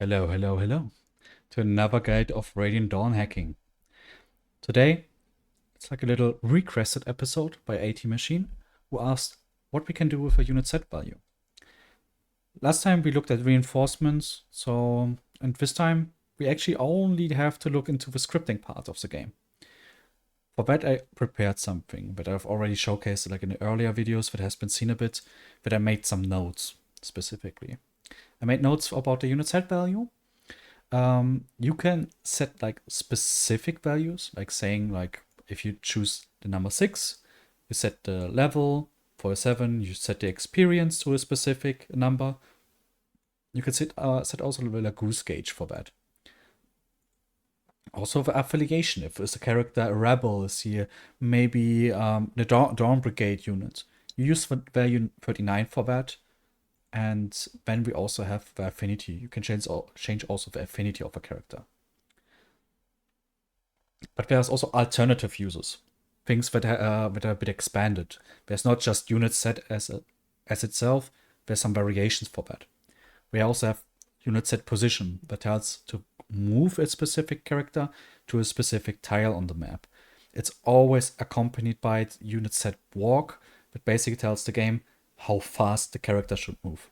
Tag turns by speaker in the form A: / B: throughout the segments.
A: Hello, hello, hello to another guide of Radiant Dawn hacking. Today, it's like a little requested episode by AT Machine, who asked what we can do with a unit set value. Last time we looked at reinforcements, and this time we actually only have to look into the scripting part of the game. For that, I prepared something that I've already showcased like in the earlier videos that has been seen a bit, but I made some notes specifically. I made notes about the unit set value. You can set like specific values, like saying like if you choose the number 6, you set the level. For a 7, you set the experience to a specific number. You can set also a goose gauge for that. Also the affiliation, if it's a character, a rebel is here, maybe the Dawn Brigade unit. You use the value 39 for that. And then we also have the affinity. You can change also the affinity of a character. But there's also alternative uses, things that are a bit expanded. There's not just UnitSet as itself. There's some variations for that. We also have UnitSet position that tells to move a specific character to a specific tile on the map. It's always accompanied by UnitSet walk, that basically tells the game how fast the character should move.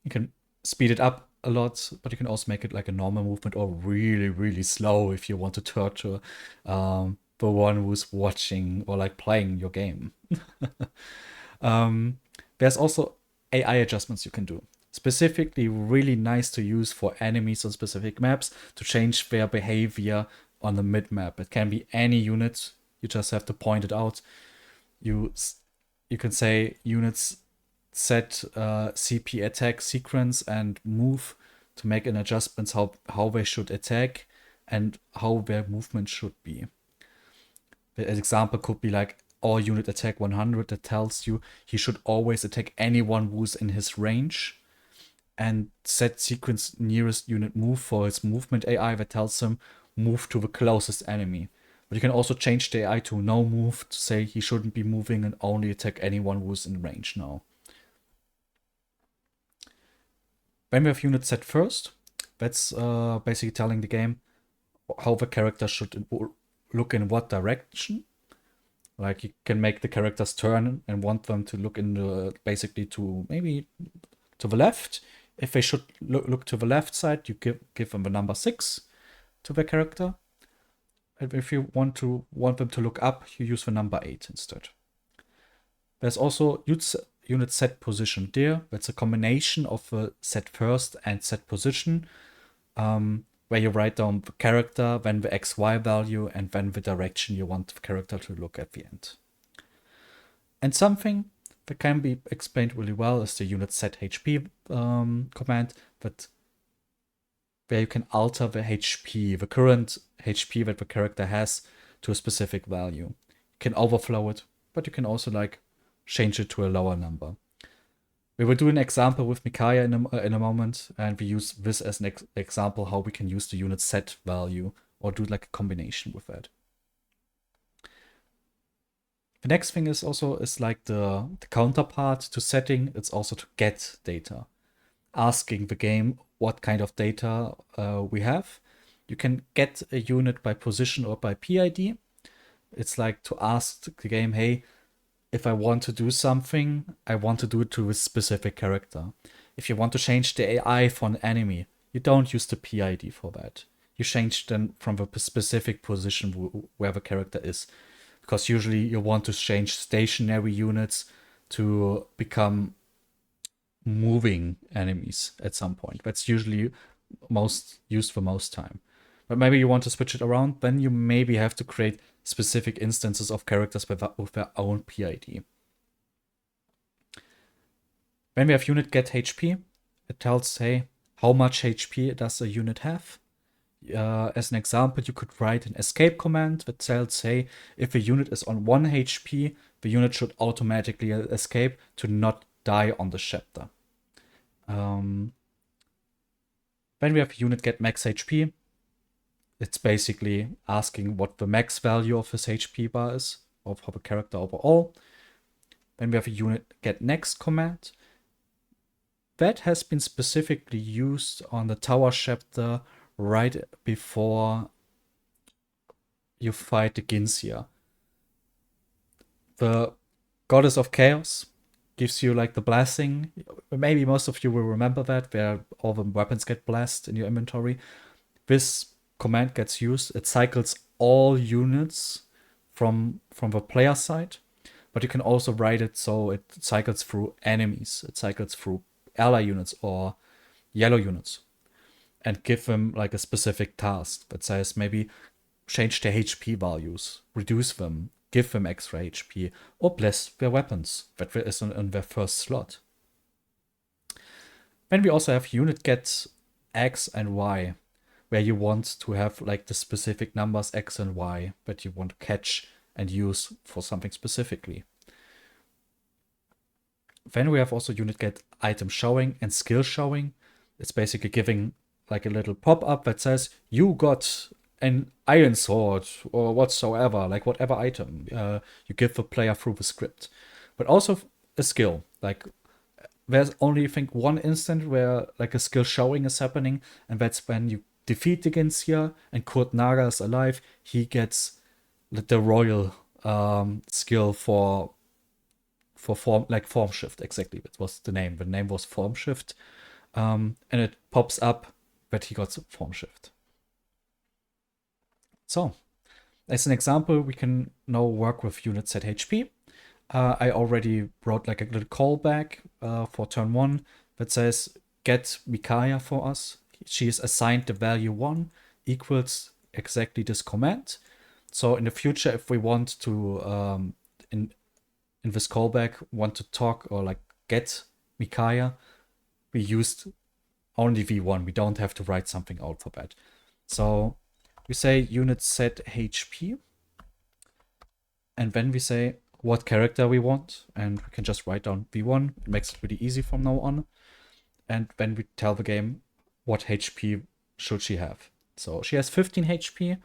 A: You can speed it up a lot, but you can also make it like a normal movement or really, really slow if you want to torture the one who's watching or like playing your game. There's also AI adjustments you can do. Specifically, really nice to use for enemies on specific maps to change their behavior on the mid map. It can be any unit. You just have to point it out. You can say units set CP attack sequence and move to make an adjustments how they should attack and how their movement should be. The example could be like all unit attack 100 that tells you he should always attack anyone who's in his range, and set sequence nearest unit move for his movement AI that tells him move to the closest enemy. But you can also change the AI to no move to say he shouldn't be moving and only attack anyone who's in range now. When we have unit set first, that's basically telling the game how the character should look in what direction. Like you can make the characters turn and want them to look in the basically to maybe to the left. If they should look to the left side, you give them the number 6 to the character. And if you want them to look up, you use the number 8 instead. There's also unit set position there. That's a combination of the set first and set position, where you write down the character, then the XY value, and then the direction you want the character to look at the end. And something that can be explained really well is the unit set HP command, where you can alter the HP, the current HP that the character has, to a specific value. You can overflow it, but you can also like change it to a lower number. We will do an example with Micaiah in a moment, and we use this as an example how we can use the unit set value or do like a combination with that. The next thing is like the counterpart to setting. It's also to get data, asking the game what kind of data we have. You can get a unit by position or by PID. It's like to ask the game, hey, if I want to do something, I want to do it to a specific character. If you want to change the AI for an enemy, you don't use the PID for that. You change them from the specific position where the character is. Because usually you want to change stationary units to become moving enemies at some point. That's usually most used for most time. But maybe you want to switch it around, then you maybe have to create specific instances of characters with their own PID. When we have unit get HP, it tells, hey, how much HP does a unit have? As an example, you could write an escape command that tells, hey, if a unit is on 1 HP, the unit should automatically escape to not die on the chapter. When we have unit get max HP, it's basically asking what the max value of his HP bar is, of the character overall. Then we have a unit get next command. that has been specifically used on the tower chapter right before you fight the Ginsia. The goddess of chaos gives you like the blessing. Maybe most of you will remember that, where all the weapons get blessed in your inventory. This command gets used. It cycles all units from the player side, but you can also write it so it cycles through enemies. It cycles through ally units or yellow units, and give them like a specific task that says maybe change their HP values, reduce them, give them extra HP, or bless their weapons that is in their first slot. Then we also have unit get X and Y, where you want to have like the specific numbers X and Y that you want to catch and use for something specifically. Then we have also unit get item showing and skill showing. It's basically giving like a little pop-up that says you got an iron sword or whatsoever, like whatever item you give the player through the script. But also a skill. Like there's only I think one instant where like a skill showing is happening, and that's when you defeat the Ginsia and Kurt Naga is alive. He gets the royal skill for form shift. Exactly, that was the name. The name was form shift, and it pops up that he got form shift. So, as an example, we can now work with UnitSet HP. I already wrote like a little callback for turn 1 that says get Micaiah for us. She is assigned the value 1 equals exactly this command. So in the future, if we want to in this callback want to talk or like get Micaiah, we used only v1. We don't have to write something out for that. So we say UnitSet HP, and then we say what character we want, and we can just write down v1. It makes it really easy from now on. And then we tell the game what HP should she have. So she has 15 HP,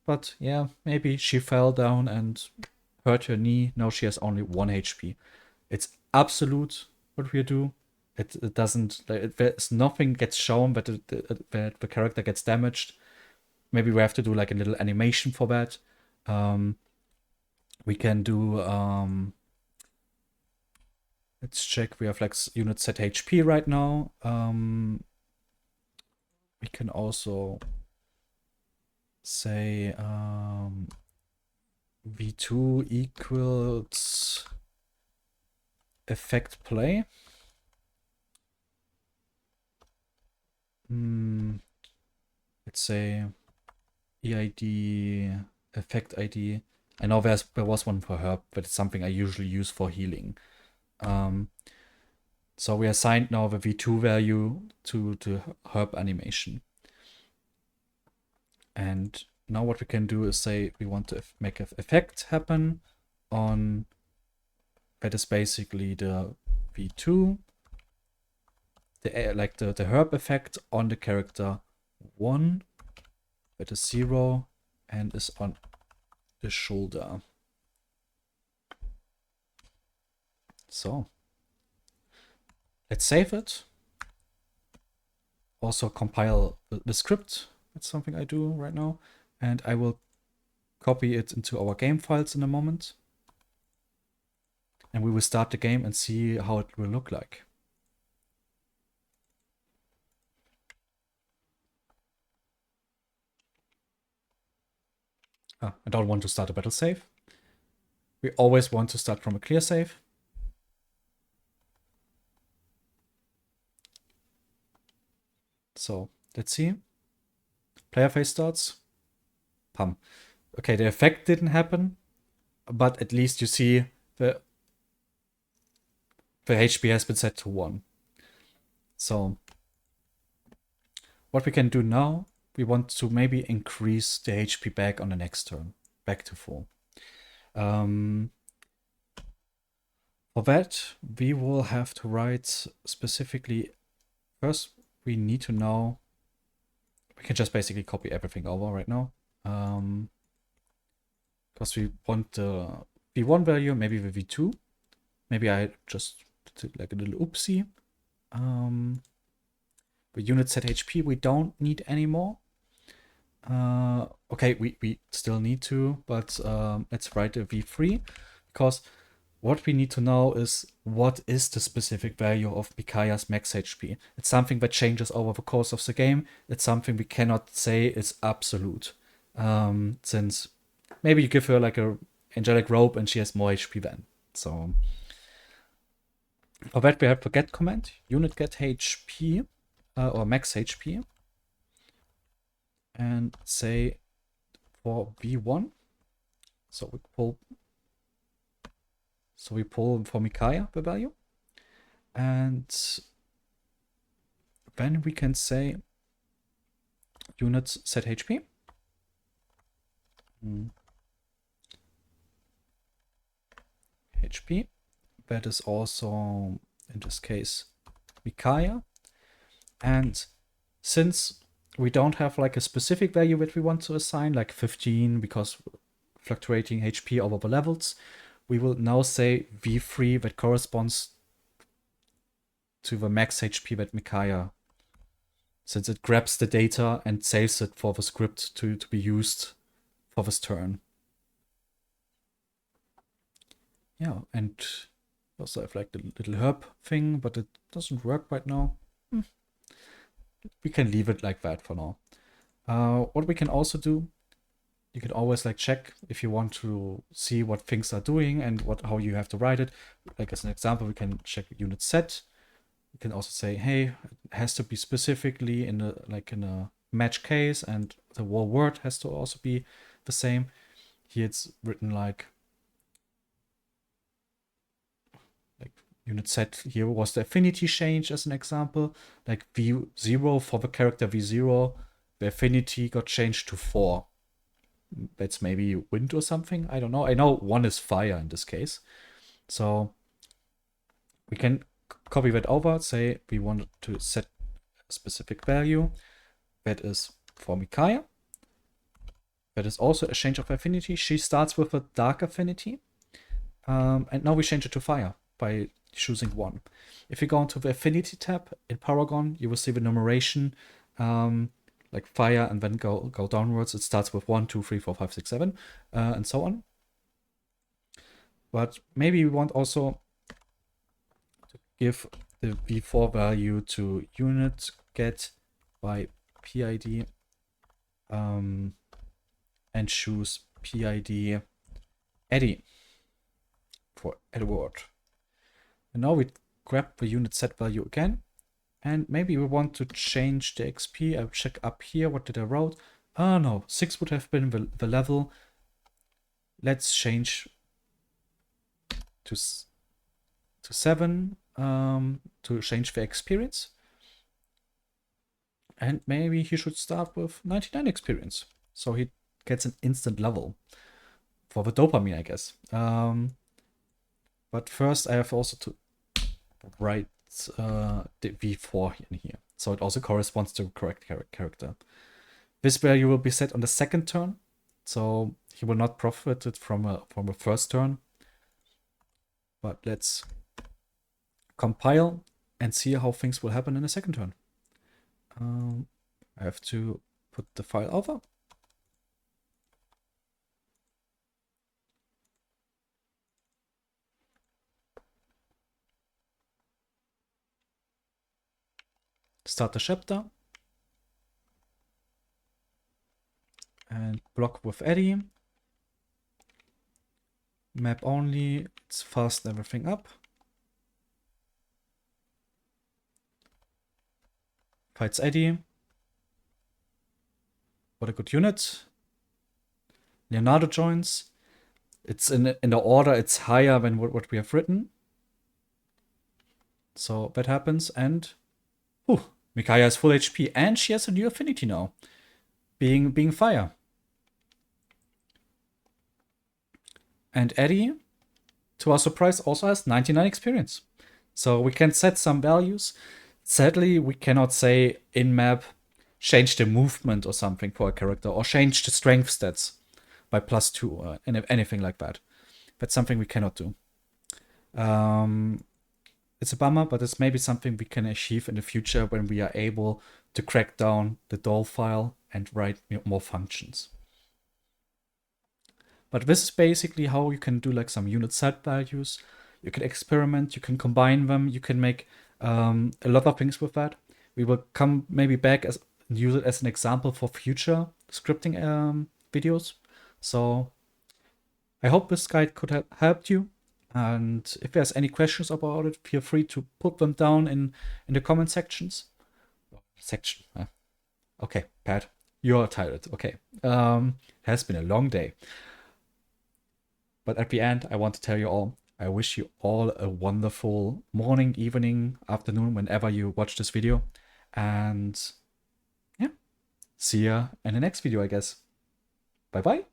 A: but yeah, maybe she fell down and hurt her knee. No, she has only 1 HP. It's absolute what we do. It doesn't, there's nothing gets shown that the character gets damaged. Maybe we have to do like a little animation for that. We can do, let's check, we have like unit set HP right now. We can also say v2 equals effect play. Let's say EID, effect ID. I know there was one for herb, but it's something I usually use for healing. So we assigned now the v2 value to herb animation. And now what we can do is say we want to make an effect happen on, that is basically the v2, the herb effect on the character 1, that is 0, and is on the shoulder. So let's save it. Also compile the script. That's something I do right now. And I will copy it into our game files in a moment. And we will start the game and see how it will look like. I don't want to start a battle save. We always want to start from a clear save. So let's see. Player phase starts. Pam. Okay, the effect didn't happen, but at least you see the HP has been set to 1. So what we can do now, we want to maybe increase the HP back on the next turn, back to 4. For that, we will have to write specifically, first we need to know, we can just basically copy everything over right now. Because we want the v1 value, maybe the v2. Maybe I just did like a little oopsie. The UnitSet HP we don't need anymore. Okay, we still need to, but let's write a v3, because what we need to know is what is the specific value of Mikaya's max HP. It's something that changes over the course of the game. It's something we cannot say is absolute. Since maybe you give her like a angelic robe and she has more HP then. So for that we have the get command, unit get HP or max HP, and say for v1. So we pull for Mikaya the value, and then we can say unit set HP. HP. That is also, in this case, Mikaya. And since we don't have like a specific value that we want to assign, like 15, because fluctuating HP over the levels, we will now say v3 that corresponds to the max HP that Mikaya, since it grabs the data and saves it for the script to be used for this turn. Yeah, and also have like the little herb thing, but it doesn't work right now. We can leave it like that for now. What we can also do, you can always like check if you want to see what things are doing and how you have to write it. Like as an example, we can check UnitSet. You can also say, hey, it has to be specifically in a match case, and the whole word has to also be the same. Here it's written like UnitSet here was the affinity change as an example. Like V0 for the character V0, the affinity got changed to 4. That's maybe wind or something. I don't know. I know 1 is fire in this case. So we can copy that over, say we want to set a specific value. That is for Mikaya. That is also a change of affinity. She starts with a dark affinity. And now we change it to fire by choosing 1. If you go into the affinity tab in Paragon, you will see the numeration, like fire, and then go downwards. It starts with 1, 2, 3, 4, 5, 6, 7, and so on. But maybe we want also to give the v4 value to unit get by PID, and choose PID Eddie for Edward. And now we grab the unit set value again, and maybe we want to change the XP. I'll check up here. What did I wrote? Oh no, 6 would have been the level. Let's change to 7 to change the experience. And maybe he should start with 99 experience, so he gets an instant level for the dopamine, I guess. But first I have also to write the v4 in here, so it also corresponds to the correct character. This value will be set on the second turn, so he will not profit it from a first turn. But let's compile and see how things will happen in the second turn. I have to put the file over. Start the chapter. And block with Eddie. Map only. Let's fasten everything up. Fights Eddie. What a good unit. Leonardo joins. It's in the order, it's higher than what we have written. So that happens, and Mikaya has full HP, and she has a new affinity now, being fire. And Eddie, to our surprise, also has 99 experience. So we can set some values. Sadly, we cannot say in map change the movement or something for a character, or change the strength stats by +2 or anything like that. That's something we cannot do. it's a bummer, but it's maybe something we can achieve in the future when we are able to crack down the DOL file and write more functions. But this is basically how you can do like some UnitSet values. You can experiment, you can combine them, you can make a lot of things with that. We will come maybe back as use it as an example for future scripting videos. So I hope this guide could have helped you. And if there's any questions about it, feel free to put them down in the comment sections. Section. Okay, Pat, you're tired. Okay. It has been a long day. But at the end, I want to tell you all, I wish you all a wonderful morning, evening, afternoon, whenever you watch this video. And yeah, see ya in the next video, I guess. Bye bye.